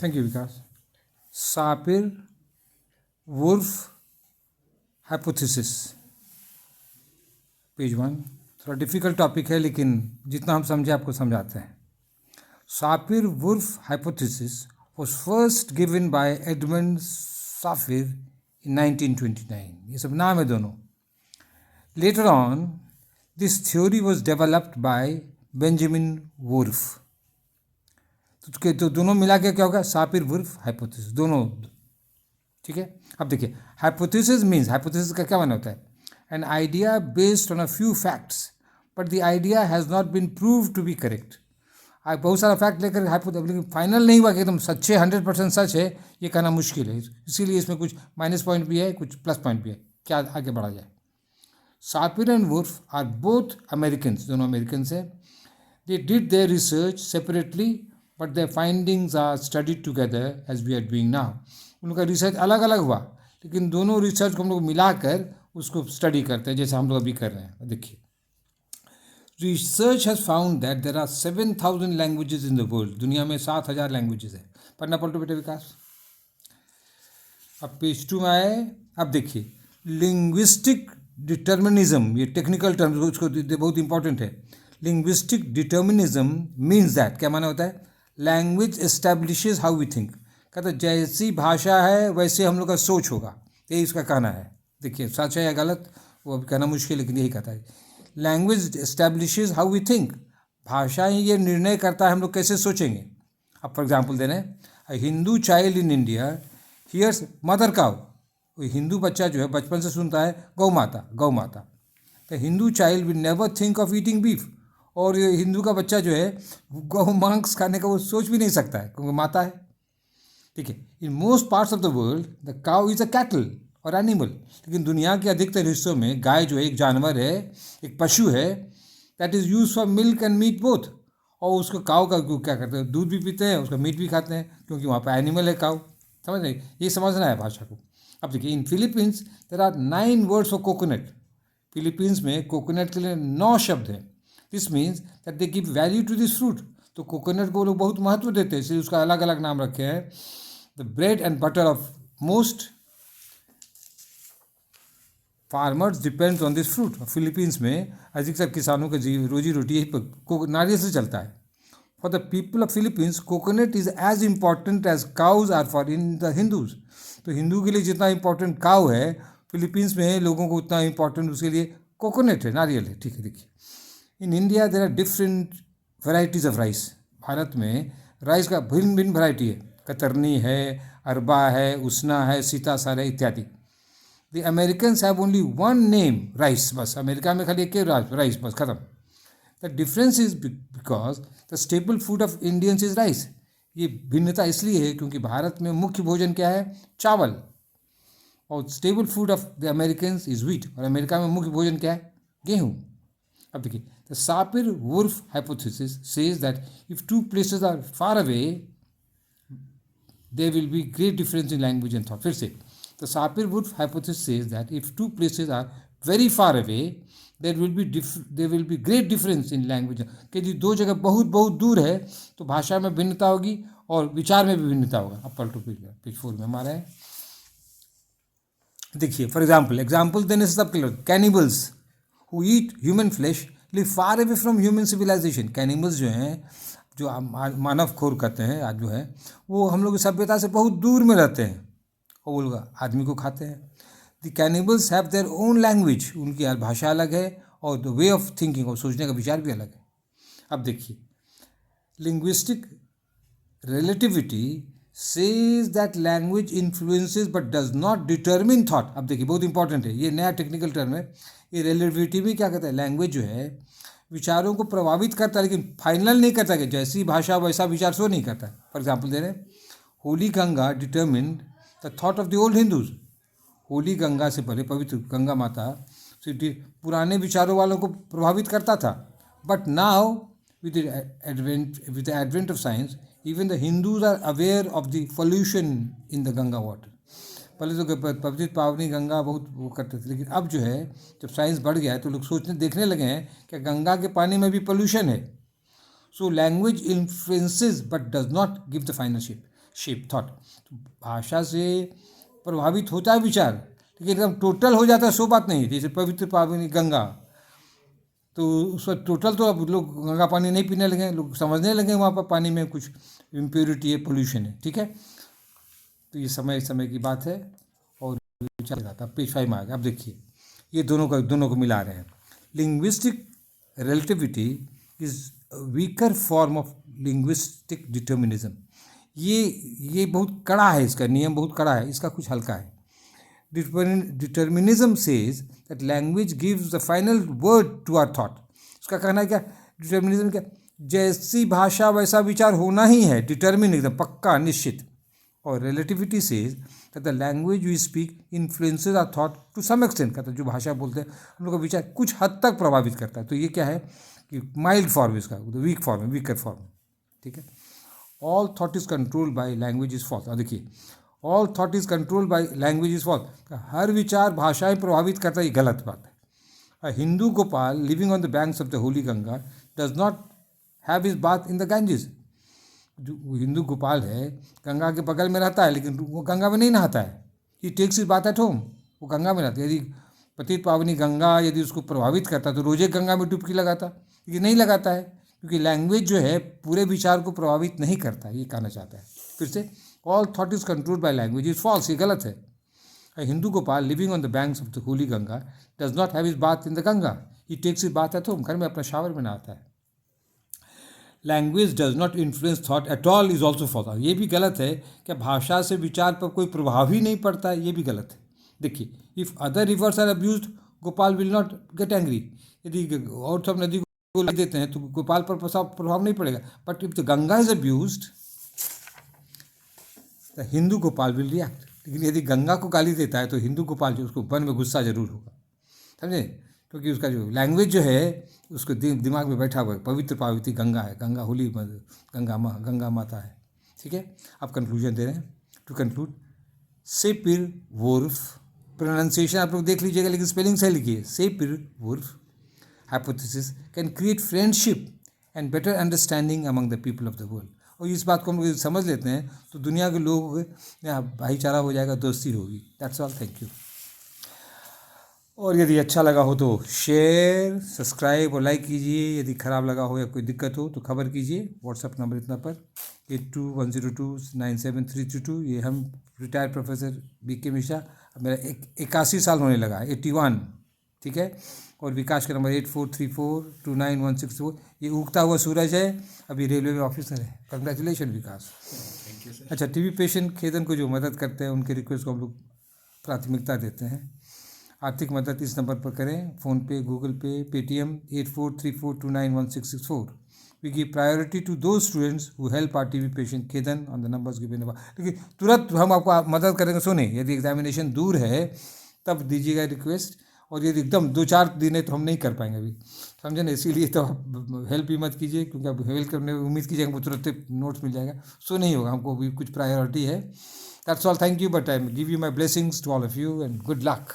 Thank you Vikas. Sapir Whorf hypothesis, page 1। थोड़ा difficult topic है लेकिन जितना हम समझे आपको समझाते हैं। सापिर Whorf hypothesis was first given by Edmund Sapir in 1929. ये सब नाम है दोनों। Later on, this theory was developed by Benjamin Whorf. तो दोनों मिला के क्या होगा? सापिर वुर्फ हाइपोथेसिस, दोनों। ठीक है, अब देखिए, हाइपोथेसिस मीन्स, हाइपोथेसिस का क्या माना होता है? An idea based on a few facts but the idea has not been prove to be correct. आप बहुत सारा फैक्ट लेकर हाइपोथेसिस, लेकिन फाइनल नहीं हुआ कि एकदम सच्चे 100% सच है, ये कहना मुश्किल है। इसीलिए इसमें कुछ माइनस पॉइंट भी है, कुछ प्लस पॉइंट भी है। क्या आगे बढ़ा जाए? Sapir and Whorf are both Americans, दोनों अमेरिकन्स हैं। They did their research separately but their findings are studied together as we are doing now. उनका रिसर्च अलग अलग हुआ, लेकिन दोनों रिसर्च को हम लोग मिलाकर उसको स्टडी करते हैं, जैसे हम लोग अभी कर रहे हैं। देखिए, research has found that there are 7,000 languages in the world. दुनिया में 7,000 लैंग्वेजेस है। पढ़ना पलटो बेटे विकास। अब पेज 2 में आए। अब देखिए, लिंग्विस्टिक डिटर्मिनिज्म, ये टेक्निकल टर्म उसको बहुत इंपॉर्टेंट है। लिंग्विस्टिक डिटर्मिनिज्म मीन्स दैट, क्या माना होता है? Language establishes how we think. कहते जैसी भाषा है वैसे हम लोग का सोच होगा, यही इसका कहना है। देखिए, सच है या गलत वो अभी कहना मुश्किल, लेकिन यही कहता है। Language establishes how we think, भाषा ही ये निर्णय करता है हम लोग कैसे सोचेंगे। अब फॉर एग्जाम्पल दे रहे हैं, Hindu child in India hears mother cow. हिंदू बच्चा जो है बचपन से सुनता है गौ माता, गौ माता। तो Hindu child will never think of eating beef. और ये हिंदू का बच्चा जो है गौ मांस खाने का वो सोच भी नहीं सकता है, क्योंकि माता है। ठीक है, in most parts of the world the cow is a cattle और एनिमल। लेकिन दुनिया के अधिकतर हिस्सों में गाय जो है एक जानवर है, एक पशु है, that is use for milk and meat both. और उसको काउ का क्या करते हैं? दूध भी पीते हैं, उसका मीट भी खाते हैं, क्योंकि वहाँ पर एनिमल है काउ। समझ रहे? ये समझना है भाषा को। अब देखिए, in Philippines there are 9 words for coconut. Philippines में कोकोनट के लिए 9 शब्द हैं। This means that they give value to this fruit. तो कोकोनट को लोग बहुत महत्व देते हैं, इसलिए उसका अलग अलग नाम रखे हैं। The bread and butter of most farmers depends on this fruit. Philippines में अधिकतर किसानों का रोजी रोटी यही नारियल से चलता है। For the people of Philippines coconut is as important as cows are for in the Hindus. तो हिंदू के लिए जितना इम्पोर्टेंट काउ है, फिलीपींस में लोगों को उतना इम्पोर्टेंट उसके लिए कोकोनट है, नारियल है। ठीक है, देखिए, in India there are different varieties of rice. भारत में राइस का भिन्न भिन्न वैरायटी है। कतरनी है, अरबा है, उसना है, सीतासार है, इत्यादि। The Americans have only one name, rice. बस अमेरिका में खाली एक राइस, बस खत्म। The difference is because the staple food of Indians is rice. ये भिन्नता इसलिए है क्योंकि भारत में मुख्य भोजन क्या है? चावल। और stable food of the Americans is wheat. और अमेरिका में मुख्य भोजन क्या है? गेहूँ। अब देखिए, the Sapir Whorf hypothesis says that if two places are far away there will be great difference in language and thought. फिर से, the Sapir Whorf hypothesis says that if two places are very far away there will be great difference in language. कि जी दो जगह बहुत बहुत दूर है तो भाषा में भिन्नता होगी और विचार में भी भिन्नता होगा। अब पलटो पेज 4 में हमारा है। देखिए, फॉर एग्जाम्पल देने से सब clear. Cannibals who eat human flesh live far away from human civilisation. Cannibals जो हैं, जो मानव खोर कहते हैं आज जो है, वो हम लोग की सभ्यता से बहुत दूर में रहते हैं और वो लोग आदमी को खाते हैं। The cannibals have their own language. उनकी भाषा अलग है और द वे ऑफ थिंकिंग और सोचने का विचार भी अलग है। अब देखिए, linguistic relativity says that language influences but does not determine thought. अब देखिए, बहुत इंपॉर्टेंट है, ये नया टेक्निकल टर्म है। ये रिलेटिविटी भी क्या कहता है? लैंग्वेज जो है विचारों को प्रभावित करता है, लेकिन फाइनल नहीं करता कि जैसी भाषा वैसा विचार सो नहीं करता है। फॉर एग्जाम्पल दे रहे हैं, Holi Ganga determine the thought of the old Hindus. Holi Ganga से पहले पवित्र गंगा माता पुराने विचारों वालों को प्रभावित करता था। But now with the advent of science, even the Hindus are aware of the pollution in the Ganga water. पहले तो पवित्र पावनी गंगा बहुत वो करते थे, लेकिन अब जो है जब साइंस बढ़ गया है तो लोग सोचने देखने लगे हैं कि गंगा के पानी में भी पोल्यूशन है। So language influences but does not give the final shape thought. भाषा से प्रभावित होता है विचार, लेकिन एकदम टोटल हो जाता है सो बात नहीं। जैसे पवित्र पावनी गंगा, तो उसका टोटल तो अब लोग गंगा पानी नहीं पीने लगे, लोग समझने लगे वहाँ पर पानी में कुछ इम्प्योरिटी है, पोल्यूशन है, ठीक है। तो ये समय समय की बात है और चल रहा था। पेज 5 में आ गया। अब देखिए ये दोनों को मिला रहे हैं। Linguistic relativity is weaker form of linguistic determinism. ये बहुत कड़ा है, इसका नियम बहुत कड़ा है, इसका कुछ हल्का है। Determinism says that language gives the final word to our thought. उसका कहना है क्या, डिटर्मिनिज्म क्या, जैसी भाषा वैसा विचार होना ही है, डिटर्मिन एकदम पक्का निश्चित। और relativity says that the language we speak influences our thought to some extent. कहता है जो भाषा बोलते हैं हम लोग का विचार कुछ हद तक प्रभावित करता है। तो ये क्या है कि माइल्ड फॉर्म इसका, वीक फॉर्म है, वीकर फॉर्म, ठीक है। All thought is controlled by language is false. देखिए all thought is controlled by language is false, हर विचार भाषाएं प्रभावित करता है, ये गलत बात है। Hindu Gopal living on the banks of the holy Ganga does not have his bath in the Ganges. जो हिंदू गोपाल है गंगा के बगल में रहता है, लेकिन वो गंगा में नहीं नहाता है। He takes his bath at home, वो गंगा में रहता है। यदि पतित पावनी गंगा यदि उसको प्रभावित करता तो रोजे गंगा में डुबकी लगाता, लेकिन नहीं लगाता है, क्योंकि लैंग्वेज जो है पूरे विचार को प्रभावित नहीं करता, ये कहना चाहता है। फिर से all thought is controlled by language is false, ये गलत है। Hindu Gopal living on the banks of the holy Ganga does not have his bath in the Ganga, he takes his bath at home, घर में अपना शावर में नहाता है। Language does not influence thought at all is also false, ये भी गलत है कि भाषा से विचार पर कोई प्रभाव ही नहीं पड़ता है, ये भी गलत है। देखिए if other rivers are abused Gopal will not get angry. यदि और सब नदी को लिख देते हैं तो गोपाल पर प्रभाव नहीं पड़ेगा। But if the Ganga is abused the Hindu Gopal will react. लेकिन यदि गंगा को गाली देता है तो हिंदू गोपाल जो उसको मन में गुस्सा जरूर होगा, समझे, क्योंकि उसका जो लैंग्वेज जो है उसको दिमाग में बैठा हुआ है। पवित्र पावित्री गंगा है, गंगा होली गंगा माता है, ठीक है। अब कंक्लूजन दे रहे हैं। To conclude, Sapir Whorf, pronunciation आप लोग देख लीजिएगा, लेकिन स्पेलिंग सही लिखिए, Sapir Whorf hypothesis can create friendship and better understanding among the people of the world. और इस बात को हम लोग समझ लेते हैं तो दुनिया के लोग यहाँ भाईचारा हो जाएगा, दोस्ती होगी। That's all, thank you. और यदि अच्छा लगा हो तो शेयर, सब्सक्राइब और लाइक कीजिए। यदि ख़राब लगा हो या कोई दिक्कत हो तो खबर कीजिए। व्हाट्सअप नंबर इतना पर 8210297322। ये हम रिटायर्ड प्रोफेसर BK मिश्रा, अब मेरा 81 साल होने लगा है, 81, ठीक है। और विकास का नंबर 8434291664। ये उगता हुआ सूरज है, अभी रेलवे में ऑफिसर है। Congratulation Vikas. Thank you sir. अच्छा, टीबी पेशेंट खेदन को जो मदद करते हैं उनके रिक्वेस्ट को हम लोग प्राथमिकता देते हैं। आर्थिक मदद इस नंबर पर करें, PhonePe, Google Pay, Paytm 8434291664। We give priority to those students who help our TB patient खेदन on the numbers given above. लेकिन तुरंत हम आपको मदद करेंगे, सुने, यदि एग्जामिनेशन दूर है तब दीजिएगा रिक्वेस्ट, और यदि एकदम 2-4 दिन है तो हम नहीं कर पाएंगे अभी, समझे ना। इसीलिए तो आप हेल्प भी मत कीजिए, क्योंकि आप हेल्प करने में उम्मीद कीजिएगा वो तुरंत नोट्स मिल जाएगा, सो नहीं होगा। हमको भी कुछ प्रायोरिटी है। That's all, thank you, but I give you my blessings to all of you and good luck.